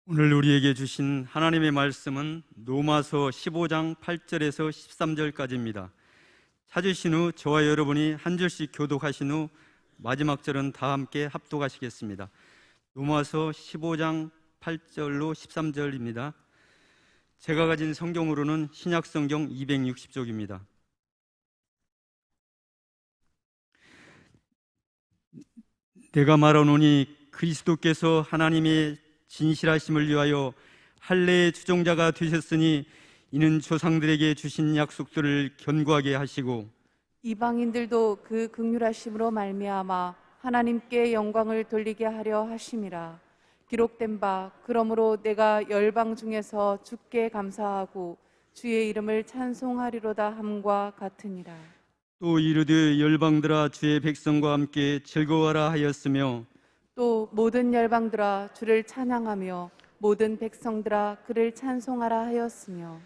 오늘 우리에게 주신 하나님의 말씀은 로마서 15장 8절에서 13절까지입니다. 찾으신 후 저와 여러분이 한 절씩 교독하신 후 마지막 절은 다 함께 합독하시겠습니다. 로마서 15장 8절로 13절입니다. 제가 가진 성경으로는 신약성경 260쪽입니다. 내가 말하노니 그리스도께서 하나님의 진실하심을 위하여 할례의 주종자가 되셨으니 이는 조상들에게 주신 약속들을 견고하게 하시고 이방인들도 그 긍휼하심으로 말미암아 하나님께 영광을 돌리게 하려 하심이라. 기록된 바 그러므로 내가 열방 중에서 주께 감사하고 주의 이름을 찬송하리로다 함과 같으니라. 또 이르되 열방들아 주의 백성과 함께 즐거워하라 하였으며 또 모든 열방들아 주를 찬양하며 모든 백성들아 그를 찬송하라 하였으며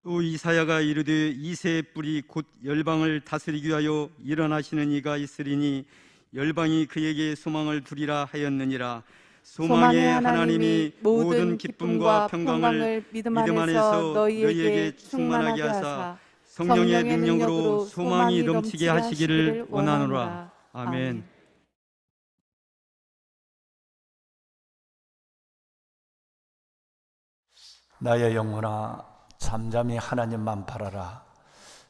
또 이사야가 이르되 이새의 뿔이 곧 열방을 다스리기 위하여 일어나시는 이가 있으리니 열방이 그에게 소망을 두리라 하였느니라. 소망의 하나님이 모든 기쁨과 평강을 믿음 안에서 너희에게 충만하게 하사 성령의 능력으로 소망이 넘치게 하시기를 원하노라. 아멘. 나의 영혼아 잠잠히 하나님만 바라라.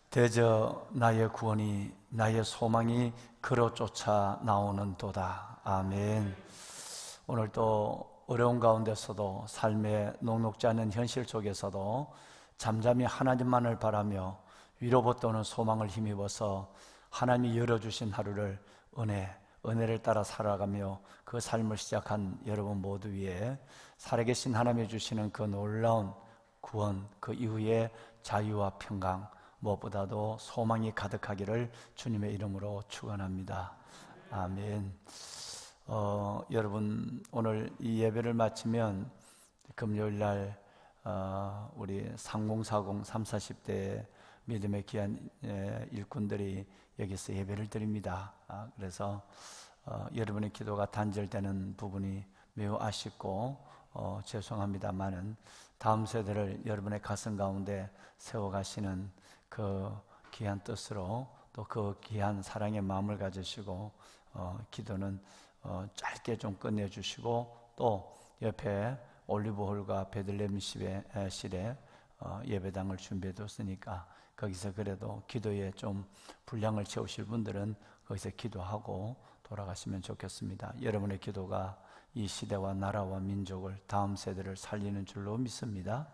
대저 나의 구원이 나의 소망이 그로 쫓아 나오는도다. 아멘. 오늘 또 어려운 가운데서도 삶의 녹록지 않은 현실 속에서도 잠잠히 하나님만을 바라며 위로받도는 소망을 힘입어서 하나님이 열어주신 하루를 은혜를 따라 살아가며 그 삶을 시작한 여러분 모두 위에 살아계신 하나님이 주시는 그 놀라운 구원, 그 이후에 자유와 평강, 무엇보다도 소망이 가득하기를 주님의 이름으로 축원합니다. 아멘. 여러분 오늘 이 예배를 마치면 금요일날 우리 3040, 3040대 믿음의 귀한 일꾼들이 여기서 예배를 드립니다. 그래서 여러분의 기도가 단절되는 부분이 매우 아쉽고 죄송합니다만은 다음 세대를 여러분의 가슴 가운데 세워가시는 그 귀한 뜻으로 또 그 귀한 사랑의 마음을 가지시고 기도는 짧게 좀 끝내주시고 또 옆에 올리브홀과 베들레헴 실에 예배당을 준비해뒀으니까 거기서 그래도 기도에 좀 분량을 채우실 분들은 거기서 기도하고 돌아가시면 좋겠습니다. 여러분의 기도가 이 시대와 나라와 민족을 다음 세대를 살리는 줄로 믿습니다.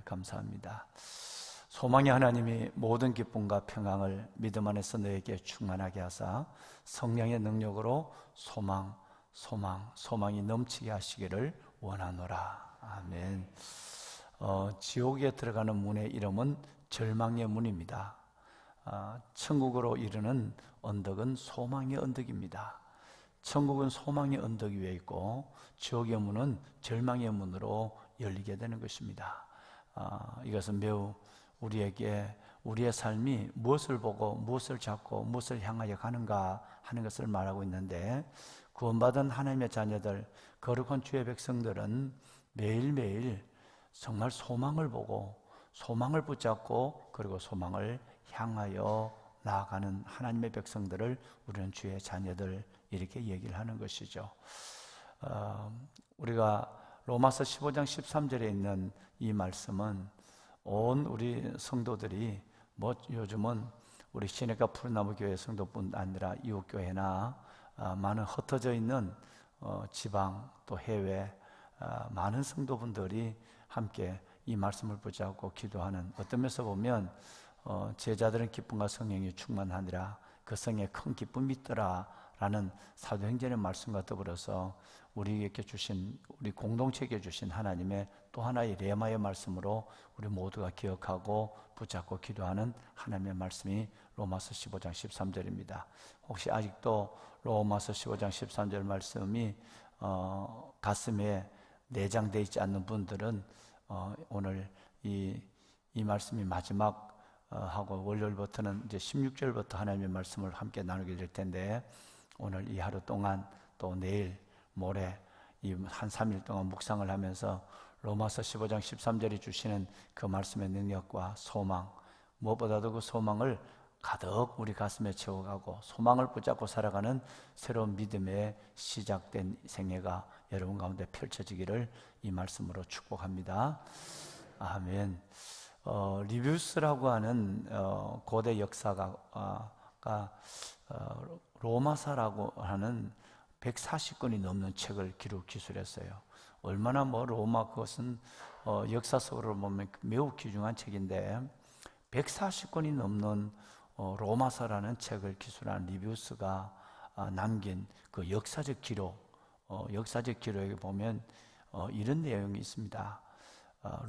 감사합니다. 소망의 하나님이 모든 기쁨과 평강을 믿음 안에서 너에게 충만하게 하사 성령의 능력으로 소망이 넘치게 하시기를 원하노라. 아멘. 지옥에 들어가는 문의 이름은 절망의 문입니다. 천국으로 이르는 언덕은 소망의 언덕입니다. 천국은 소망의 언덕 위에 있고 지옥의 문은 절망의 문으로 열리게 되는 것입니다. 이것은 매우 우리에게 우리의 삶이 무엇을 보고 무엇을 잡고 무엇을 향하여 가는가 하는 것을 말하고 있는데, 구원받은 하나님의 자녀들, 거룩한 주의 백성들은 매일매일 정말 소망을 보고 소망을 붙잡고 그리고 소망을 향하여 나아가는 하나님의 백성들을 우리는 주의 자녀들 이렇게 얘기를 하는 것이죠. 우리가 로마서 15장 13절에 있는 이 말씀은 온 우리 성도들이 요즘은 우리 시내가 푸른나무 교회 성도뿐 아니라 이웃교회나 많은 흩어져 있는 지방 또 해외 많은 성도분들이 함께 이 말씀을 붙잡고 기도하는, 어떤 면에서 보면 제자들은 기쁨과 성령이 충만하니라 그 성에 큰 기쁨이 있더라 라는 사도행전의 말씀과 더불어서 우리에게 주신, 우리 공동체에게 주신 하나님의 또 하나의 레마의 말씀으로 우리 모두가 기억하고 붙잡고 기도하는 하나님의 말씀이 로마서 15장 13절입니다. 혹시 아직도 로마서 15장 13절 말씀이 가슴에 내장되어 있지 않는 분들은 오늘 이 말씀이 마지막 하고 월요일부터는 이제 16절부터 하나님의 말씀을 함께 나누게 될 텐데, 오늘 이 하루 동안 또 내일 모레 이 한 3일 동안 묵상을 하면서 로마서 15장 13절이 주시는 그 말씀의 능력과 소망, 무엇보다도 그 소망을 가득 우리 가슴에 채워가고 소망을 붙잡고 살아가는 새로운 믿음의 시작된 생애가 여러분 가운데 펼쳐지기를 이 말씀으로 축복합니다. 아멘. 리뷰스라고 하는 고대 역사가 로마사라고 하는 140권이 넘는 책을 기록 기술했어요. 얼마나 로마 그것은 역사 속으로 보면 매우 귀중한 책인데 140권이 넘는 로마서라는 책을 기술한 리뷰스가 남긴 그 역사적 기록에 보면 이런 내용이 있습니다.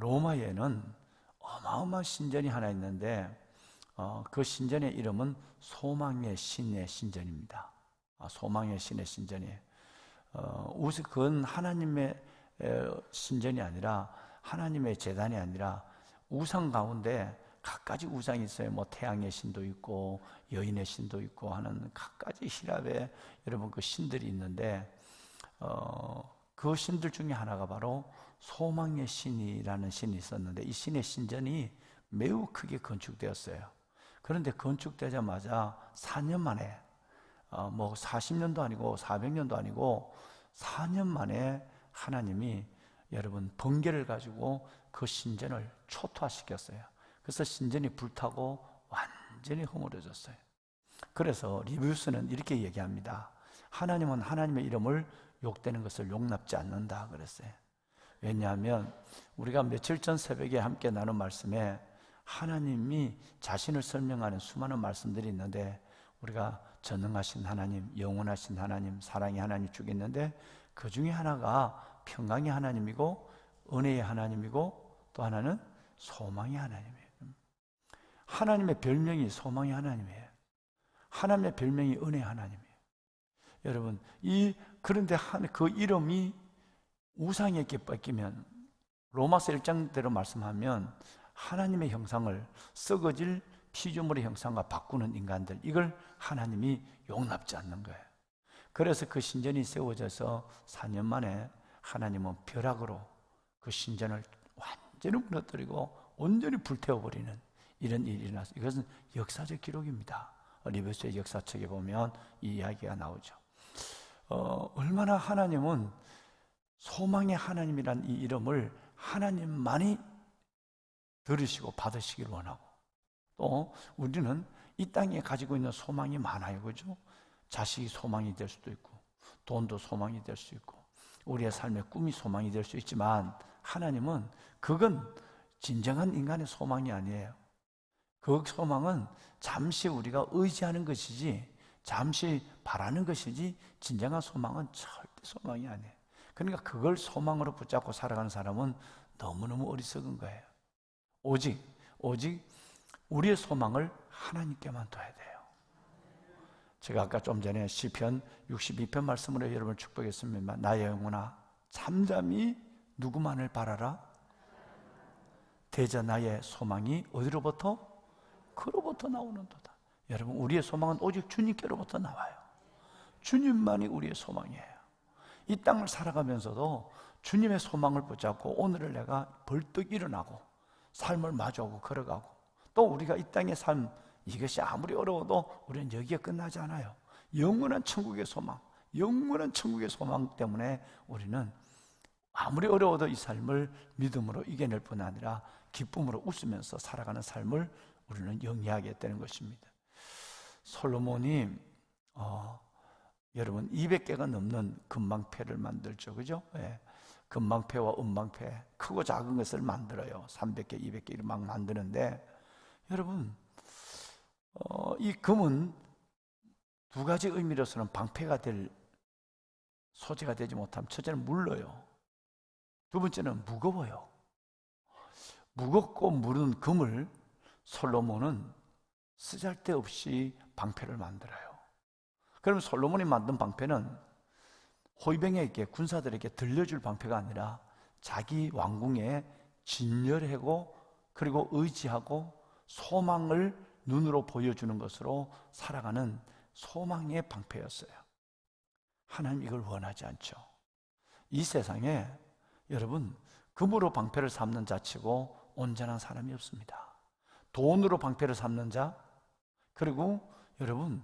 로마에는 어마어마한 신전이 하나 있는데 그 신전의 이름은 소망의 신의 신전입니다. 소망의 신의 신전이에요. 그건 하나님의 신전이 아니라 하나님의 제단이 아니라 우상 가운데 각가지 우상이 있어요. 태양의 신도 있고 여인의 신도 있고 하는 각가지 히랍의 여러분 그 신들이 있는데 그 신들 중에 하나가 바로 소망의 신이라는 신이 있었는데 이 신의 신전이 매우 크게 건축되었어요. 그런데 건축되자마자 4년 만에 40년도 아니고 400년도 아니고 4년 만에 하나님이 여러분 번개를 가지고 그 신전을 초토화시켰어요. 그래서 신전이 불타고 완전히 허물어졌어요. 그래서 리뷰스는 이렇게 얘기합니다. 하나님은 하나님의 이름을 욕되는 것을 용납지 않는다 그랬어요. 왜냐하면 우리가 며칠 전 새벽에 함께 나눈 말씀에 하나님이 자신을 설명하는 수많은 말씀들이 있는데 우리가 전능하신 하나님, 영원하신 하나님, 사랑의 하나님 쭉 있는데 그 중에 하나가 평강의 하나님이고 은혜의 하나님이고 또 하나는 소망의 하나님이에요. 하나님의 별명이 소망의 하나님이에요. 하나님의 별명이 은혜의 하나님이에요. 여러분, 그런데 그 이름이 우상에게 뺏기면 로마서 1장대로 말씀하면 하나님의 형상을 썩어질 피조물의 형상과 바꾸는 인간들, 이걸 하나님이 용납지 않는 거예요. 그래서 그 신전이 세워져서 4년 만에 하나님은 벼락으로 그 신전을 완전히 무너뜨리고 온전히 불태워버리는 이런 일이 일어났어요. 이것은 역사적 기록입니다. 리뷰스의 역사책에 보면 이 이야기가 나오죠. 얼마나 하나님은 소망의 하나님이란 이 이름을 하나님만이 들으시고 받으시길 원하고, 또 우리는 이 땅에 가지고 있는 소망이 많아요. 그죠? 자식이 소망이 될 수도 있고 돈도 소망이 될 수 있고 우리의 삶의 꿈이 소망이 될 수 있지만 하나님은 그건 진정한 인간의 소망이 아니에요. 그 소망은 잠시 우리가 의지하는 것이지 잠시 바라는 것이지 진정한 소망은 절대 소망이 아니에요. 그러니까 그걸 소망으로 붙잡고 살아가는 사람은 너무너무 어리석은 거예요. 오직 우리의 소망을 하나님께만 둬야 돼요. 제가 아까 좀 전에 시편 62편 말씀으로 여러분을 축복했습니다. 나의 영혼아 잠잠히 누구만을 바라라. 대저 나의 소망이 어디로부터? 그로부터 나오는도다. 여러분, 우리의 소망은 오직 주님께로부터 나와요. 주님만이 우리의 소망이에요. 이 땅을 살아가면서도 주님의 소망을 붙잡고 오늘을 내가 벌떡 일어나고 삶을 마주하고 걸어가고, 또 우리가 이 땅의 삶, 이것이 아무리 어려워도 우리는 여기에 끝나지 않아요. 영원한 천국의 소망, 영원한 천국의 소망 때문에 우리는 아무리 어려워도 이 삶을 믿음으로 이겨낼 뿐 아니라 기쁨으로 웃으면서 살아가는 삶을 우리는 영위하게 되는 것입니다. 솔로몬이 여러분 200개가 넘는 금방패를 만들죠. 그죠? 네. 금방패와 은방패, 크고 작은 것을 만들어요. 300개, 200개 막 만드는데, 여러분 이 금은 두 가지 의미로서는 방패가 될 소재가 되지 못하면, 첫째는 물러요. 두 번째는 무거워요. 무겁고 무른 금을 솔로몬은 쓰잘데없이 방패를 만들어요. 그럼 솔로몬이 만든 방패는 호위병에게, 군사들에게 들려줄 방패가 아니라 자기 왕궁에 진열하고 그리고 의지하고 소망을 눈으로 보여주는 것으로 살아가는 소망의 방패였어요. 하나님 이걸 원하지 않죠. 이 세상에 여러분 금으로 방패를 삼는 자치고 온전한 사람이 없습니다. 돈으로 방패를 삼는 자, 그리고 여러분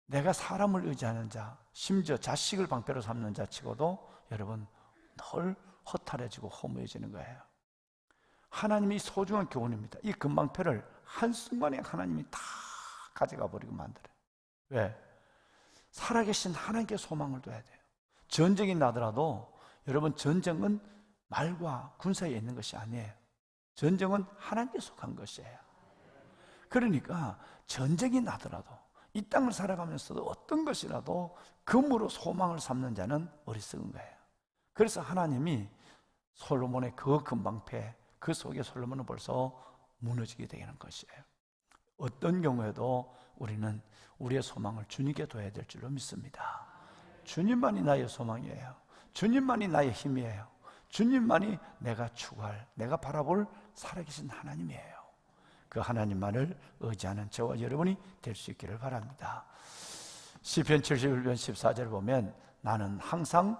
내가 사람을 의지하는 자, 심지어 자식을 방패로 삼는 자치고도 여러분 늘 허탈해지고 허무해지는 거예요. 하나님이 소중한 교훈입니다. 이 금방패를 한순간에 하나님이 다 가져가 버리고 만들어요. 왜? 살아계신 하나님께 소망을 둬야 돼요. 전쟁이 나더라도 여러분 전쟁은 말과 군사에 있는 것이 아니에요. 전쟁은 하나님께 속한 것이에요. 그러니까 전쟁이 나더라도 이 땅을 살아가면서도 어떤 것이라도 금으로 소망을 삼는 자는 어리석은 거예요. 그래서 하나님이 솔로몬의 그 금방패, 그 속에 솔로몬은 벌써 무너지게 되는 것이에요. 어떤 경우에도 우리는 우리의 소망을 주님께 둬야 될 줄로 믿습니다. 주님만이 나의 소망이에요. 주님만이 나의 힘이에요. 주님만이 내가 추구할, 내가 바라볼 살아계신 하나님이에요. 그 하나님만을 의지하는 저와 여러분이 될 수 있기를 바랍니다. 시편 71편 14절 보면 나는 항상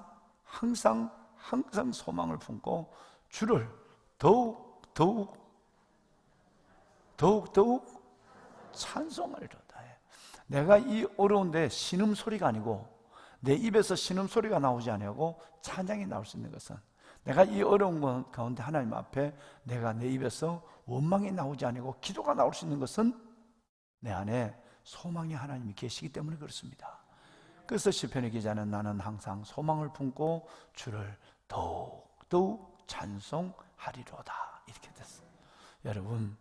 소망을 품고 주를 더욱 찬송하리로다. 내가 이 어려운데 신음소리가 아니고 내 입에서 신음소리가 나오지 아니하고 찬양이 나올 수 있는 것은, 내가 이 어려운 가운데 하나님 앞에 내가 내 입에서 원망이 나오지 아니고 기도가 나올 수 있는 것은 내 안에 소망의 하나님이 계시기 때문에 그렇습니다. 그래서 시편의 기자는 나는 항상 소망을 품고 주를 더욱 찬송하리로다 이렇게 됐어요. 여러분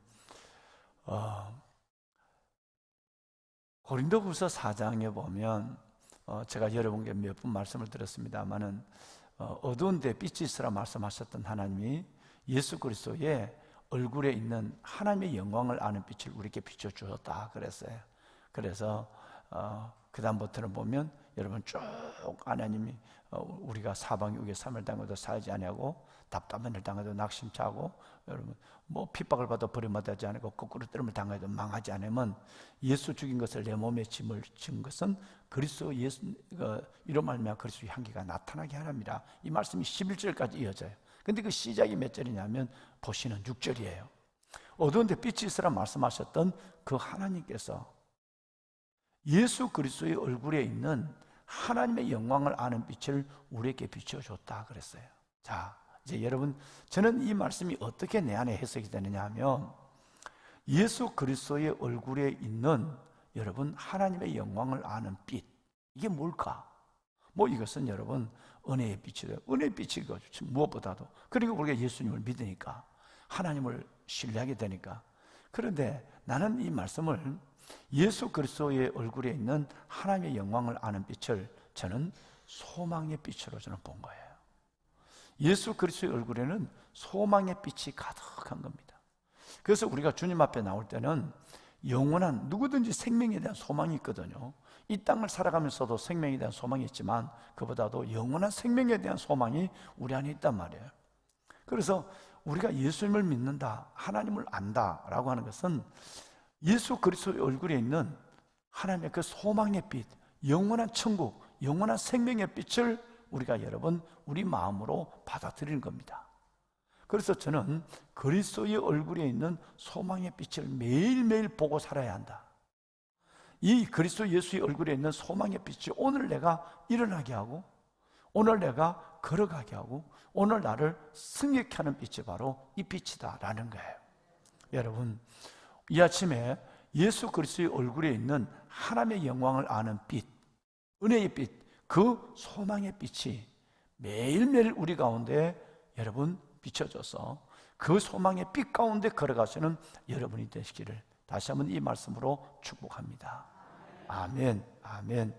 고린도후서 4장에 보면 제가 여러분께 몇 번 말씀을 드렸습니다마는 어두운 데 빛이 있으라 말씀하셨던 하나님이 예수 그리스도의 얼굴에 있는 하나님의 영광을 아는 빛을 우리에게 비춰주었다 그랬어요. 그래서 그 다음부터는 보면 여러분 쭉 하나님이 우리가 사방 육에 삶을 당해도 살지 아니하고 답답한 일 당해도 낙심차고 여러분 뭐 핍박을 받아 버림받지 않고 거꾸로 뜨름을 당해도 망하지 않으면 예수 죽인 것을 내 몸에 짐을 진 것은 그리스도 예수 이로 말미암아 그리스도의 향기가 나타나게 하랍니다. 이 말씀이 11절까지 이어져요. 근데 그 시작이 몇 절이냐면 보시는 6절이에요. 어두운 데 빛이 있으라 말씀하셨던 그 하나님께서 예수 그리스도의 얼굴에 있는 하나님의 영광을 아는 빛을 우리에게 비춰줬다 그랬어요. 자, 이제 여러분 저는 이 말씀이 어떻게 내 안에 해석이 되느냐 하면 예수 그리스도의 얼굴에 있는 여러분 하나님의 영광을 아는 빛, 이게 뭘까? 뭐 이것은 여러분 은혜의 빛이래요. 은혜의 빛이 무엇보다도, 그리고 우리가 예수님을 믿으니까 하나님을 신뢰하게 되니까. 그런데 나는 이 말씀을 예수 그리스도의 얼굴에 있는 하나님의 영광을 아는 빛을 저는 소망의 빛으로 저는 본 거예요. 예수 그리스도의 얼굴에는 소망의 빛이 가득한 겁니다. 그래서 우리가 주님 앞에 나올 때는 영원한 누구든지 생명에 대한 소망이 있거든요. 이 땅을 살아가면서도 생명에 대한 소망이 있지만 그보다도 영원한 생명에 대한 소망이 우리 안에 있단 말이에요. 그래서 우리가 예수님을 믿는다, 하나님을 안다라고 하는 것은 예수 그리스도의 얼굴에 있는 하나님의 그 소망의 빛, 영원한 천국, 영원한 생명의 빛을 우리가 여러분 우리 마음으로 받아들이는 겁니다. 그래서 저는 그리스도의 얼굴에 있는 소망의 빛을 매일매일 보고 살아야 한다. 이 그리스도 예수의 얼굴에 있는 소망의 빛이 오늘 내가 일어나게 하고 오늘 내가 걸어가게 하고 오늘 나를 승리케 하는 빛이 바로 이 빛이다라는 거예요. 여러분 이 아침에 예수 그리스도의 얼굴에 있는 하나님의 영광을 아는 빛, 은혜의 빛, 그 소망의 빛이 매일매일 우리 가운데 여러분 비춰져서 그 소망의 빛 가운데 걸어가시는 여러분이 되시기를 다시 한번 이 말씀으로 축복합니다. 아멘, 아멘.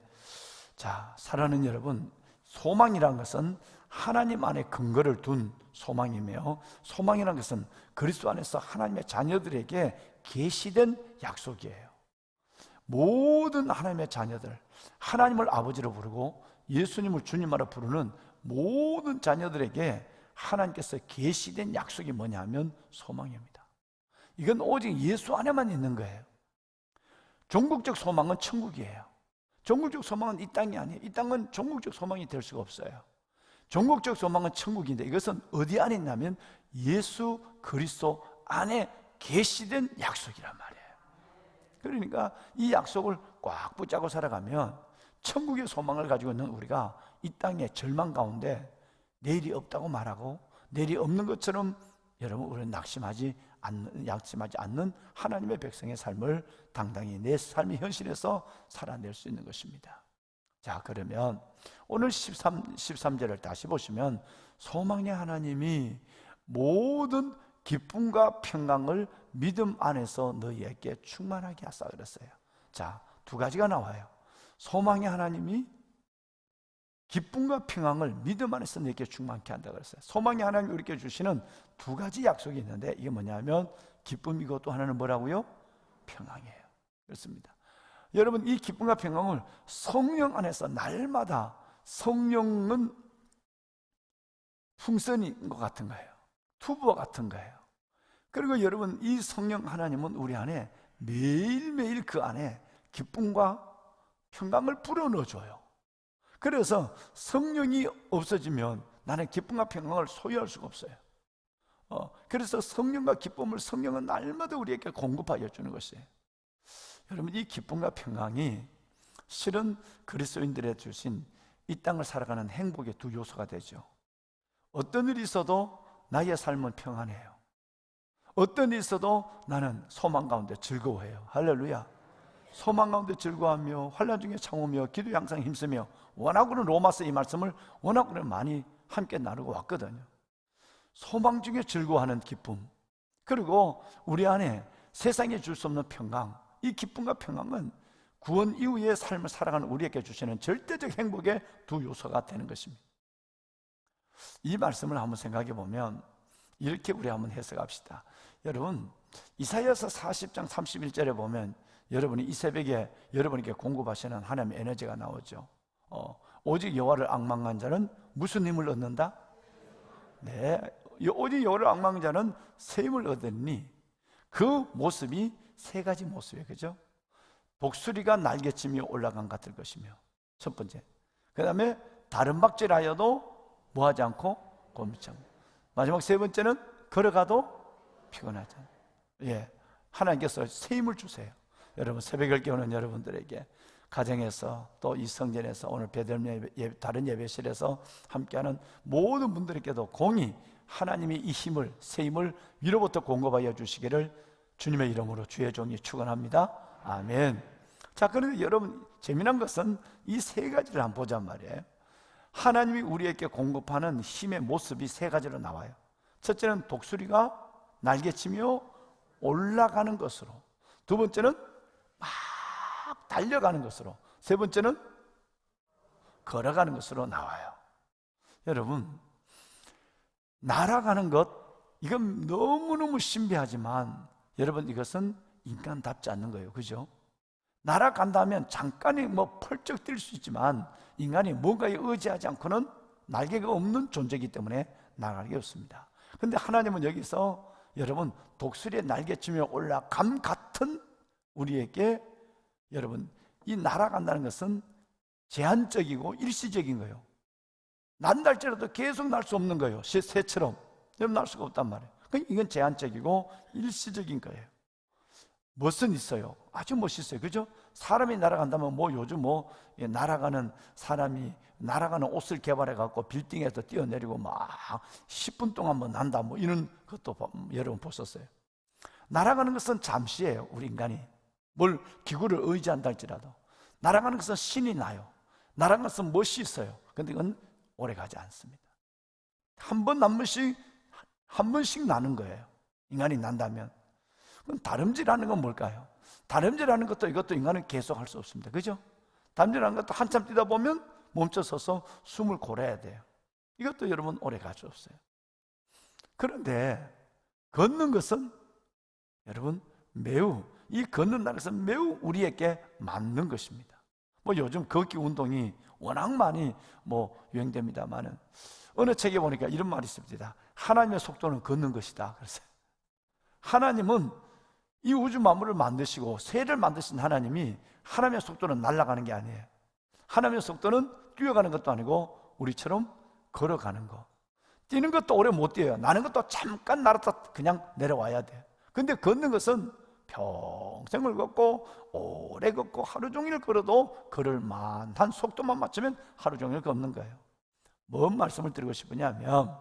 자, 사랑하는 여러분, 소망이란 것은 하나님 안에 근거를 둔 소망이며 소망이란 것은 그리스도 안에서 하나님의 자녀들에게 계시된 약속이에요. 모든 하나님의 자녀들, 하나님을 아버지로 부르고 예수님을 주님으로 부르는 모든 자녀들에게 하나님께서 계시된 약속이 뭐냐면 소망입니다. 이건 오직 예수 안에만 있는 거예요. 종국적 소망은 천국이에요. 종국적 소망은 이 땅이 아니에요. 이 땅은 종국적 소망이 될 수가 없어요. 종국적 소망은 천국인데 이것은 어디 안에 있냐면 예수 그리스도 안에 계시된 약속이란 말이에요. 그러니까 이 약속을 꽉 붙잡고 살아가면 천국의 소망을 가지고 있는 우리가 이 땅의 절망 가운데 내일이 없다고 말하고 내일이 없는 것처럼 여러분 우리는 낙심하지 않는 하나님의 백성의 삶을 당당히 내 삶의 현실에서 살아낼 수 있는 것입니다. 자, 그러면 오늘 13절을 다시 보시면 소망의 하나님이 모든 기쁨과 평강을 믿음 안에서 너희에게 충만하게 하사 그랬어요. 자, 두 가지가 나와요. 소망의 하나님이 기쁨과 평강을 믿음 안에서 너희에게 충만케 한다 그랬어요. 소망의 하나님이 우리에게 주시는 두 가지 약속이 있는데 이게 뭐냐면 기쁨이고 또 하나는 뭐라고요? 평강이에요. 그렇습니다. 여러분, 이 기쁨과 평강을 성령 안에서 날마다, 성령은 풍선인 것 같은 거예요. 투부와 같은 거예요. 그리고 여러분, 이 성령 하나님은 우리 안에 매일매일 그 안에 기쁨과 평강을 불어넣어줘요. 그래서 성령이 없어지면 나는 기쁨과 평강을 소유할 수가 없어요. 그래서 성령과 기쁨을 성령은 날마다 우리에게 공급하여 주는 것이에요. 여러분, 이 기쁨과 평강이 실은 그리스도인들의 주신 이 땅을 살아가는 행복의 두 요소가 되죠. 어떤 일이 있어도 나의 삶은 평안해요. 어떤 일이 있어도 나는 소망 가운데 즐거워해요. 할렐루야. 소망 가운데 즐거워하며 환난 중에 참으며 기도에 항상 힘쓰며, 워낙으로 로마서 이 말씀을 워낙으로 많이 함께 나누고 왔거든요. 소망 중에 즐거워하는 기쁨, 그리고 우리 안에 세상에 줄 수 없는 평강, 이 기쁨과 평강은 구원 이후의 삶을 살아가는 우리에게 주시는 절대적 행복의 두 요소가 되는 것입니다. 이 말씀을 한번 생각해 보면 이렇게 우리 한번 해석합시다. 여러분, 이사야서 40장 31절에 보면 여러분이 이 새벽에 여러분에게 공급하시는 하나님의 에너지가 나오죠. 오직 여호와를 앙망한 자는 무슨 힘을 얻는다? 네, 오직 여호와를 앙망한 자는 새 힘을 얻으니 그 모습이 세 가지 모습이에요. 그죠? 독수리가 날개치며 올라간 것 같을 것이며, 첫 번째. 그 다음에 다른 박질하여도 뭐하지 않고 곤비치 않고, 마지막 세 번째는 걸어가도 피곤하지 않아요. 예, 하나님께서 새 힘을 주세요. 여러분, 새벽을 깨우는 여러분들에게 가정에서 또 이 성전에서 오늘 베들레헴 예배, 다른 예배실에서 함께하는 모든 분들에게도 공히 하나님이 이 힘을, 새 힘을 위로부터 공급하여 주시기를 주님의 이름으로 주의 종이 축원합니다. 아멘. 자, 그런데 여러분, 재미난 것은 이 세 가지를 한번 보자 말이에요. 하나님이 우리에게 공급하는 힘의 모습이 세 가지로 나와요. 첫째는 독수리가 날개치며 올라가는 것으로, 두 번째는 막 달려가는 것으로, 세 번째는 걸어가는 것으로 나와요. 여러분, 날아가는 것, 이건 너무너무 신비하지만 여러분, 이것은 인간답지 않는 거예요. 그죠? 날아간다면 잠깐이 펄쩍 뛸 수 있지만 인간이 뭔가에 의지하지 않고는 날개가 없는 존재이기 때문에 날아가기 없습니다. 그런데 하나님은 여기서 여러분, 독수리의 날개치며 올라감 같은 우리에게, 여러분, 이 날아간다는 것은 제한적이고 일시적인 거예요. 난달지라도 계속 날 수 없는 거예요. 새처럼 여러분, 날 수가 없단 말이에요. 이건 제한적이고 일시적인 거예요. 멋은 있어요. 아주 멋있어요. 그죠? 사람이 날아간다면 요즘 날아가는 사람이 날아가는 옷을 개발해 갖고 빌딩에서 뛰어내리고 막 10분 동안 난다 이런 것도 여러분 보셨어요. 날아가는 것은 잠시예요. 우리 인간이 뭘 기구를 의지한다 할지라도 날아가는 것은 신이 나요. 날아가는 것은 멋이 있어요. 그런데 이건 오래 가지 않습니다. 한 번씩 나는 거예요. 인간이 난다면. 그럼 다름질하는 건 뭘까요? 다름질하는 것도 이것도 인간은 계속 할 수 없습니다. 그죠? 다름질하는 것도 한참 뛰다 보면 멈춰서서 숨을 고래야 돼요. 이것도 여러분 오래 갈 수 없어요. 그런데 걷는 것은 여러분 이 걷는다는 것은 매우 우리에게 맞는 것입니다. 요즘 걷기 운동이 워낙 많이 유행됩니다만은 어느 책에 보니까 이런 말이 있습니다. 하나님의 속도는 걷는 것이다. 그래서 하나님은 이 우주 만물을 만드시고 새를 만드신 하나님이 하나님의 속도는 날아가는 게 아니에요. 하나님의 속도는 뛰어가는 것도 아니고 우리처럼 걸어가는 거. 뛰는 것도 오래 못 뛰어요. 나는 것도 잠깐 날았다 그냥 내려와야 돼요. 근데 걷는 것은 평생을 걷고 오래 걷고 하루 종일 걸어도 걸을 만한 속도만 맞추면 하루 종일 걷는 거예요. 뭔 말씀을 드리고 싶으냐면,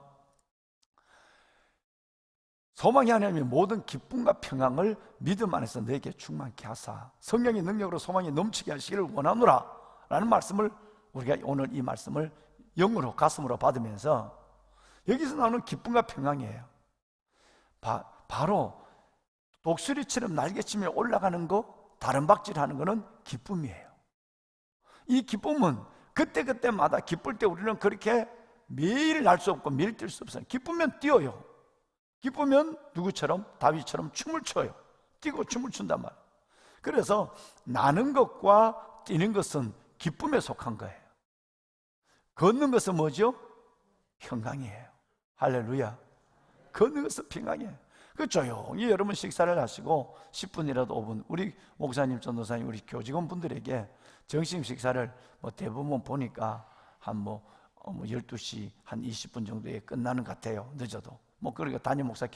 소망이 하나님의 모든 기쁨과 평안을 믿음 안에서 너에게 충만케 하사 성령의 능력으로 소망이 넘치게 하시기를 원하노라 라는 말씀을, 우리가 오늘 이 말씀을 영으로 가슴으로 받으면서 여기서 나오는 기쁨과 평안이에요. 바로 독수리처럼 날개치며 올라가는 거, 다른 박질하는 거는 기쁨이에요. 이 기쁨은 그때그때마다 기쁠 때 우리는 그렇게 매일 날 수 없고 매일 뛸 수 없어요. 기쁘면 뛰어요. 기쁘면 누구처럼? 다윗처럼 춤을 춰요. 뛰고 춤을 춘단 말이에요. 그래서 나는 것과 뛰는 것은 기쁨에 속한 거예요. 걷는 것은 뭐죠? 평강이에요. 할렐루야. 걷는 것은 평강이에요. 그 조용히 여러분 식사를 하시고 10분이라도 5분, 우리 목사님, 전도사님, 우리 교직원 분들에게 점심 식사를 대부분 보니까 한 12시 한 20분 정도에 끝나는 것 같아요. 늦어도. 그러니까 담임 목사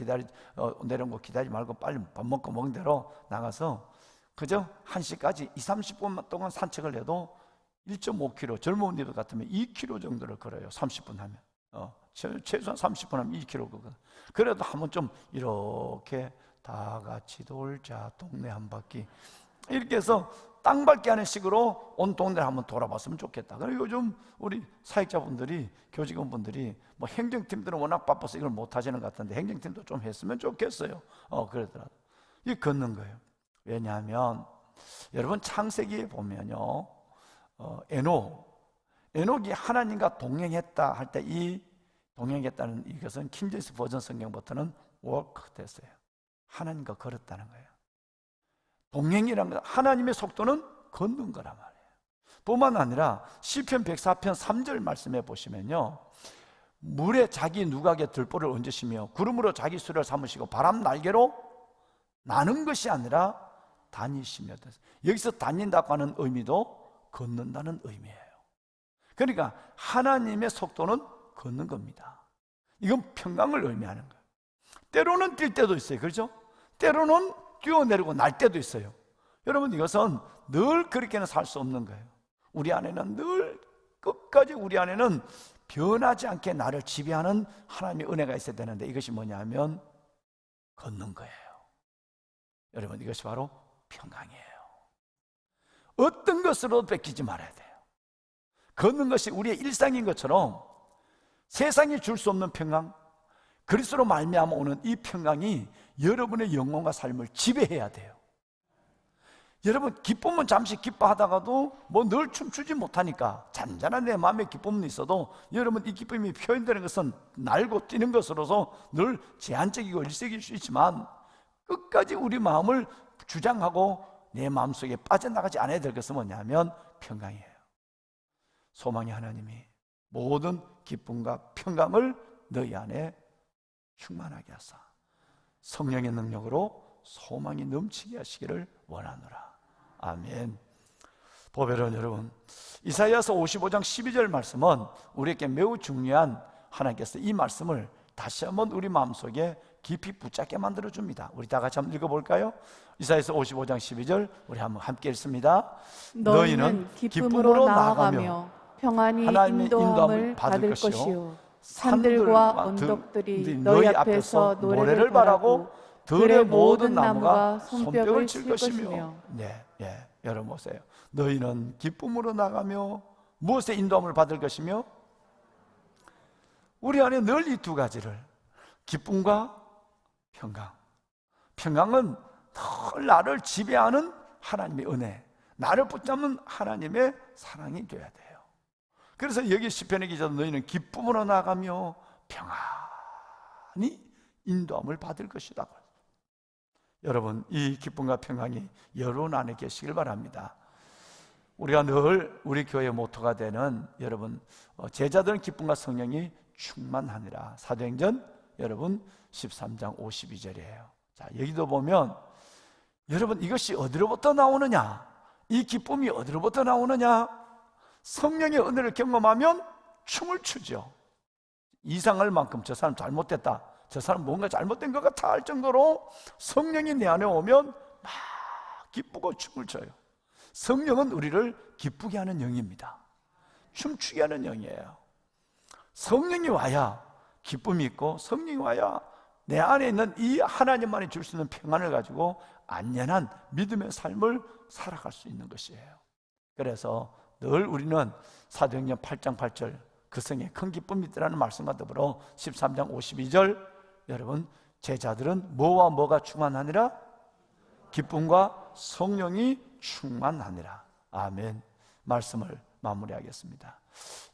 내려온 거 기다리지 말고 빨리 밥 먹고 먹은 대로 나가서 그저 1시까지 20-30분 동안 산책을 해도 1.5km, 젊은 이들 같으면 2km 정도를 걸어요. 30분 하면. 최소한 30분 하면 2km 거든. 그래도 한번 좀 이렇게 다 같이 돌자 동네 한 바퀴 이렇게 해서 땅밟기 하는 식으로 온 동네를 한번 돌아봤으면 좋겠다. 그리고 요즘 우리 사역자분들이, 교직원분들이 행정팀들은 워낙 바빠서 이걸 못 하시는 것 같은데 행정팀도 좀 했으면 좋겠어요. 그러더라도 이 걷는 거예요. 왜냐하면 여러분 창세기에 보면요, 에녹이 하나님과 동행했다 할 때 이 동행했다는 이것은 킹제임스 버전 성경부터는 walk 됐어요. 하나님과 걸었다는 거예요. 동행이라는 건 하나님의 속도는 걷는 거란 말이에요. 뿐만 아니라 시편 104편 3절 말씀해 보시면요, 물에 자기 누각에 들보를 얹으시며 구름으로 자기 수레를 삼으시고 바람 날개로 나는 것이 아니라 다니시며. 여기서 다닌다고 하는 의미도 걷는다는 의미예요. 그러니까 하나님의 속도는 걷는 겁니다. 이건 평강을 의미하는 거예요. 때로는 뛸 때도 있어요. 그렇죠? 때로는 뛰어내리고 날 때도 있어요. 여러분, 이것은 늘 그렇게는 살 수 없는 거예요. 우리 안에는 늘 끝까지 우리 안에는 변하지 않게 나를 지배하는 하나님의 은혜가 있어야 되는데 이것이 뭐냐면 걷는 거예요. 여러분, 이것이 바로 평강이에요. 어떤 것으로도 뺏기지 말아야 돼요. 걷는 것이 우리의 일상인 것처럼 세상이 줄 수 없는 평강, 그리스도로 말미암아 오는 이 평강이 여러분의 영혼과 삶을 지배해야 돼요. 여러분, 기쁨은 잠시 기뻐하다가도 늘 춤추지 못하니까 잔잔한 내 마음의 기쁨은 있어도 여러분, 이 기쁨이 표현되는 것은 날고 뛰는 것으로서 늘 제한적이고 일색일 수 있지만 끝까지 우리 마음을 주장하고 내 마음속에 빠져나가지 않아야 될 것은 뭐냐면 평강이에요. 소망의 하나님이 모든 기쁨과 평강을 너희 안에 충만하게 하사 성령의 능력으로 소망이 넘치게 하시기를 원하노라. 아멘. 보배로운 여러분, 이사야서 55장 12절 말씀은 우리에게 매우 중요한, 하나님께서 이 말씀을 다시 한번 우리 마음속에 깊이 붙잡게 만들어줍니다. 우리 다 같이 한번 읽어볼까요? 이사야서 55장 12절 우리 한번 함께 읽습니다. 너희는 기쁨으로 나아가며 평안히 하나님의 인도함을 받을 것이요 산들과 언덕들이 너희 앞에서 노래를 바라고 들의 모든 나무가 손뼉을 칠 것이며. 여러분 보세요. 너희는 기쁨으로 나가며 무엇에 인도함을 받을 것이며. 우리 안에 늘 이 두 가지를, 기쁨과 평강. 평강은 늘 나를 지배하는 하나님의 은혜, 나를 붙잡는 하나님의 사랑이 되어야 돼요. 그래서 여기 시편의 기자도 너희는 기쁨으로 나가며 평안히 인도함을 받을 것이다. 여러분, 이 기쁨과 평강이 여러분 안에 계시길 바랍니다. 우리가 늘 우리 교회의 모토가 되는, 여러분, 제자들은 기쁨과 성령이 충만하니라. 사도행전 여러분 13장 52절이에요. 자, 여기도 보면 여러분, 이것이 어디로부터 나오느냐? 이 기쁨이 어디로부터 나오느냐? 성령의 은혜를 경험하면 춤을 추죠. 이상할 만큼 저 사람 잘못됐다, 저 사람 뭔가 잘못된 것 같아 할 정도로 성령이 내 안에 오면 막 기쁘고 춤을 춰요. 성령은 우리를 기쁘게 하는 영입니다. 춤추게 하는 영이에요. 성령이 와야 기쁨이 있고, 성령이 와야 내 안에 있는 이 하나님만이 줄 수 있는 평안을 가지고 안전한 믿음의 삶을 살아갈 수 있는 것이에요. 그래서 늘 우리는 사도행전 8장 8절 그 성에 큰 기쁨이 있더라는 말씀과 더불어 13장 52절, 여러분, 제자들은 뭐와 뭐가 충만하니라? 기쁨과 성령이 충만하니라. 아멘. 말씀을 마무리하겠습니다.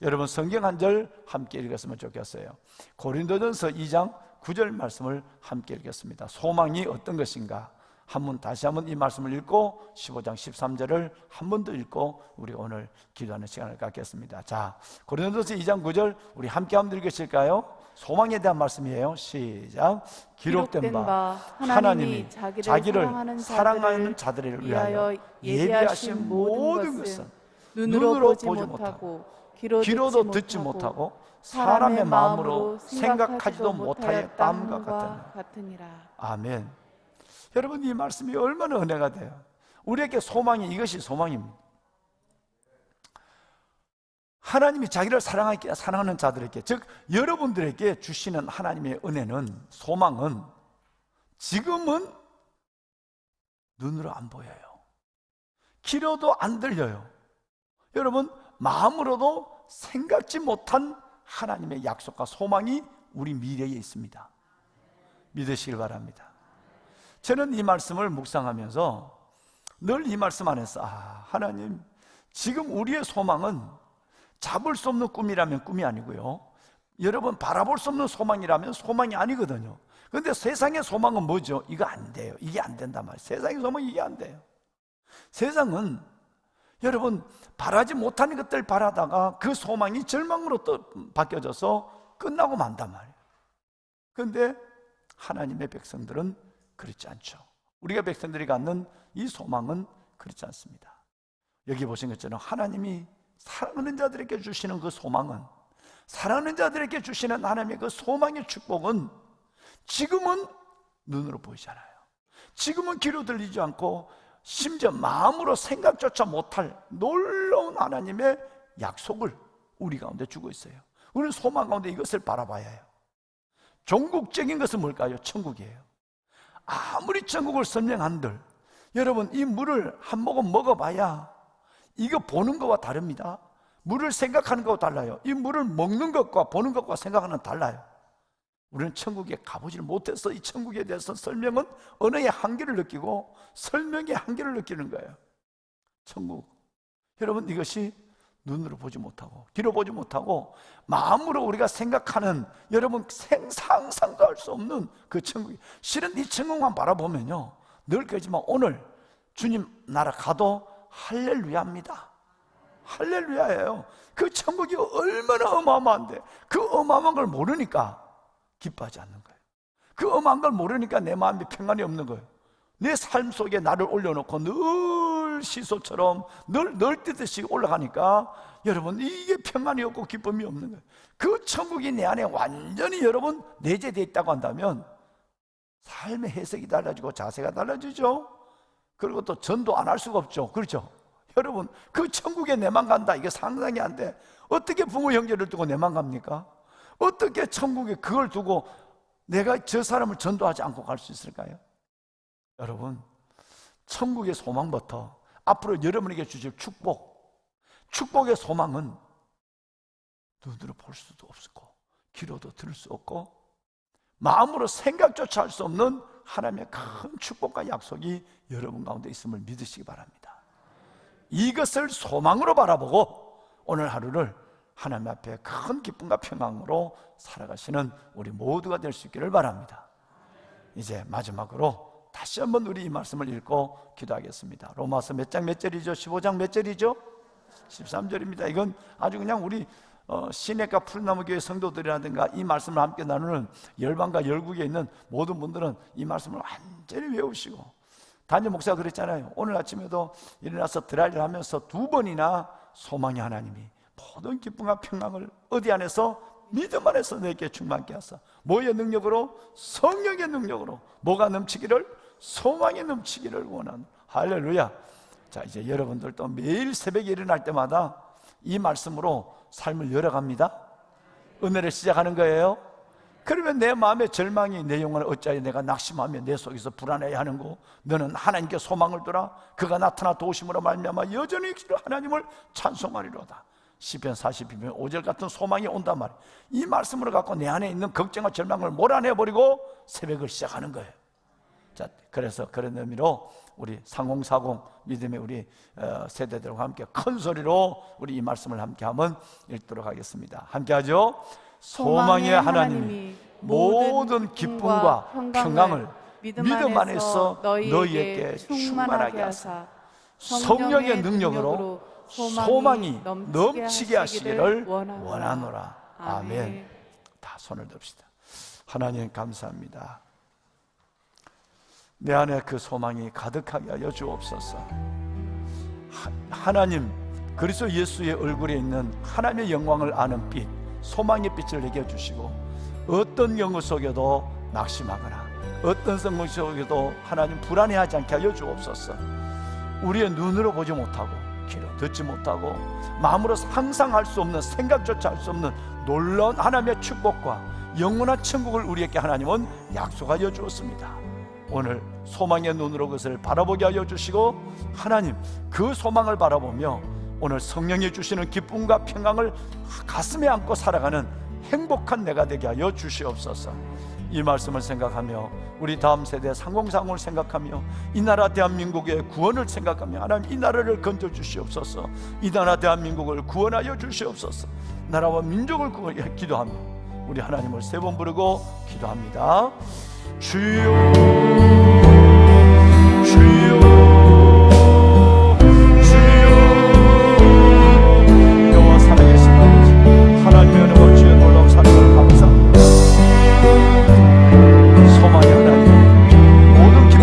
여러분, 성경 한 절 함께 읽었으면 좋겠어요. 고린도전서 2장 9절 말씀을 함께 읽겠습니다. 소망이 어떤 것인가? 다시 한번 이 말씀을 읽고 15장 13절을 한 번 더 읽고 우리 오늘 기도하는 시간을 갖겠습니다. 자, 고린도전서 2장 9절 우리 함께 한번 읽으실까요? 소망에 대한 말씀이에요. 시작. 기록된 바 하나님이 자기를 사랑하는 자들을 위하여 예비하신 모든 것은 눈으로 보지 못하고 귀로도 듣지 못하고 사람의 마음으로 생각하지도 못하였다함과 같으니라. 아멘. 여러분, 이 말씀이 얼마나 은혜가 돼요. 우리에게 소망이, 이것이 소망입니다. 하나님이 자기를 사랑하는 자들에게, 즉 여러분들에게 주시는 하나님의 은혜는, 소망은 지금은 눈으로 안 보여요. 귀로도 안 들려요. 여러분, 마음으로도 생각지 못한 하나님의 약속과 소망이 우리 미래에 있습니다. 믿으시길 바랍니다. 저는 이 말씀을 묵상하면서 늘 이 말씀 안에서 하나님, 지금 우리의 소망은 잡을 수 없는 꿈이라면 꿈이 아니고요, 여러분, 바라볼 수 없는 소망이라면 소망이 아니거든요. 그런데 세상의 소망은 뭐죠? 이거 안 돼요. 이게 안 된단 말이에요. 세상의 소망은 이게 안 돼요. 세상은 여러분, 바라지 못하는 것들 바라다가 그 소망이 절망으로 또 바뀌어져서 끝나고 만단 말이에요. 그런데 하나님의 백성들은 그렇지 않죠. 우리가 백성들이 갖는 이 소망은 그렇지 않습니다. 여기 보신 것처럼 하나님이 사랑하는 자들에게 주시는 그 소망은, 사랑하는 자들에게 주시는 하나님의 그 소망의 축복은 지금은 눈으로 보이잖아요. 지금은 귀로 들리지 않고 심지어 마음으로 생각조차 못할 놀라운 하나님의 약속을 우리 가운데 주고 있어요. 우리는 소망 가운데 이것을 바라봐야 해요. 종국적인 것은 뭘까요? 천국이에요. 아무리 천국을 설명한들, 여러분, 이 물을 한 모금 먹어봐야 이거 보는 것과 다릅니다. 물을 생각하는 것과 달라요. 이 물을 먹는 것과 보는 것과 생각하는 것 달라요. 우리는 천국에 가보질 못해서 이 천국에 대해서 설명은 언어의 한계를 느끼고 설명의 한계를 느끼는 거예요. 천국, 여러분, 이것이 눈으로 보지 못하고 귀로 보지 못하고 마음으로 우리가 생각하는, 여러분, 상상도 할 수 없는 그 천국이, 실은 이 천국만 바라보면요, 늘 그러지만 오늘 주님 나라 가도 할렐루야입니다. 할렐루야예요. 그 천국이 얼마나 어마어마한데 그 어마어마한 걸 모르니까 기뻐하지 않는 거예요. 그 어마한 걸 모르니까 내 마음에 평안이 없는 거예요. 내 삶 속에 나를 올려놓고 늘 시소처럼 늘 뛰듯이 올라가니까 여러분, 이게 평안이 없고 기쁨이 없는 거예요. 그 천국이 내 안에 완전히 여러분 내재되어 있다고 한다면 삶의 해석이 달라지고 자세가 달라지죠. 그리고 또 전도 안 할 수가 없죠. 그렇죠? 여러분, 그 천국에 내만 간다, 이게 상상이 안 돼. 어떻게 부모 형제를 두고 내만 갑니까? 어떻게 천국에 그걸 두고 내가 저 사람을 전도하지 않고 갈 수 있을까요? 여러분, 천국의 소망부터 앞으로 여러분에게 주실 축복의 소망은 눈으로 볼 수도 없고 귀로도 들을 수 없고 마음으로 생각조차 할 수 없는 하나님의 큰 축복과 약속이 여러분 가운데 있음을 믿으시기 바랍니다. 이것을 소망으로 바라보고 오늘 하루를 하나님 앞에 큰 기쁨과 평안으로 살아가시는 우리 모두가 될 수 있기를 바랍니다. 이제 마지막으로 다시 한번 우리 이 말씀을 읽고 기도하겠습니다. 로마서 몇 장 몇 절이죠? 15장 몇 절이죠? 13절입니다. 이건 아주 그냥 우리 시내가 푸른나무교회 성도들이라든가 이 말씀을 함께 나누는 열방과 열국에 있는 모든 분들은 이 말씀을 완전히 외우시고, 단임 목사가 그랬잖아요. 오늘 아침에도 일어나서 드라이를 하면서 2번이나 소망의 하나님이 모든 기쁨과 평강을 어디 안에서 믿음 안에서 내게 충만케 하사 뭐의 능력으로? 성령의 능력으로 뭐가 넘치기를? 소망이 넘치기를 원하는. 할렐루야. 자, 이제 여러분들도 매일 새벽에 일어날 때마다 이 말씀으로 삶을 열어갑니다. 은혜를 시작하는 거예요. 그러면 내 마음의 절망이 내 영혼을 어찌하여 내가 낙심하며 내 속에서 불안해야 하는고 너는 하나님께 소망을 두라. 그가 나타나 도우심으로 말미암아 여전히 하나님을 찬송하리로다. 시편 42편 5절 같은 소망이 온단 말이에요. 이 말씀으로 갖고 내 안에 있는 걱정과 절망을 몰아내버리고 새벽을 시작하는 거예요. 자, 그래서 그런 의미로 우리 3040 믿음의 우리 세대들과 함께 큰 소리로 우리 이 말씀을 함께 한번 읽도록 하겠습니다. 함께 하죠. 소망의 하나님이 모든 기쁨과 평강을 믿음 안에서 너희에게 충만하게 하사 성령의 능력으로 소망이 넘치게 하시기를 원하노라. 아멘. 다 손을 듭시다. 하나님 감사합니다. 내 안에 그 소망이 가득하게 하여 주옵소서. 하나님 그리스도 예수의 얼굴에 있는 하나님의 영광을 아는 빛, 소망의 빛을 내게 주시고 어떤 영혼 속에도 낙심하거나 어떤 성공 속에도 하나님 불안해하지 않게 하여 주옵소서. 우리의 눈으로 보지 못하고 귀로 듣지 못하고 마음으로 상상할 수 없는, 생각조차 할 수 없는 놀라운 하나님의 축복과 영원한 천국을 우리에게 하나님은 약속하여 주었습니다. 오늘 소망의 눈으로 그것을 바라보게 하여 주시고 하나님 그 소망을 바라보며 오늘 성령이 주시는 기쁨과 평강을 가슴에 안고 살아가는 행복한 내가 되게 하여 주시옵소서. 이 말씀을 생각하며 우리 다음 세대 3040을 생각하며 이 나라 대한민국의 구원을 생각하며 하나님 이 나라를 건져 주시옵소서. 이 나라 대한민국을 구원하여 주시옵소서. 나라와 민족을 기도하며 우리 하나님을 세 번 부르고 기도합니다. 주여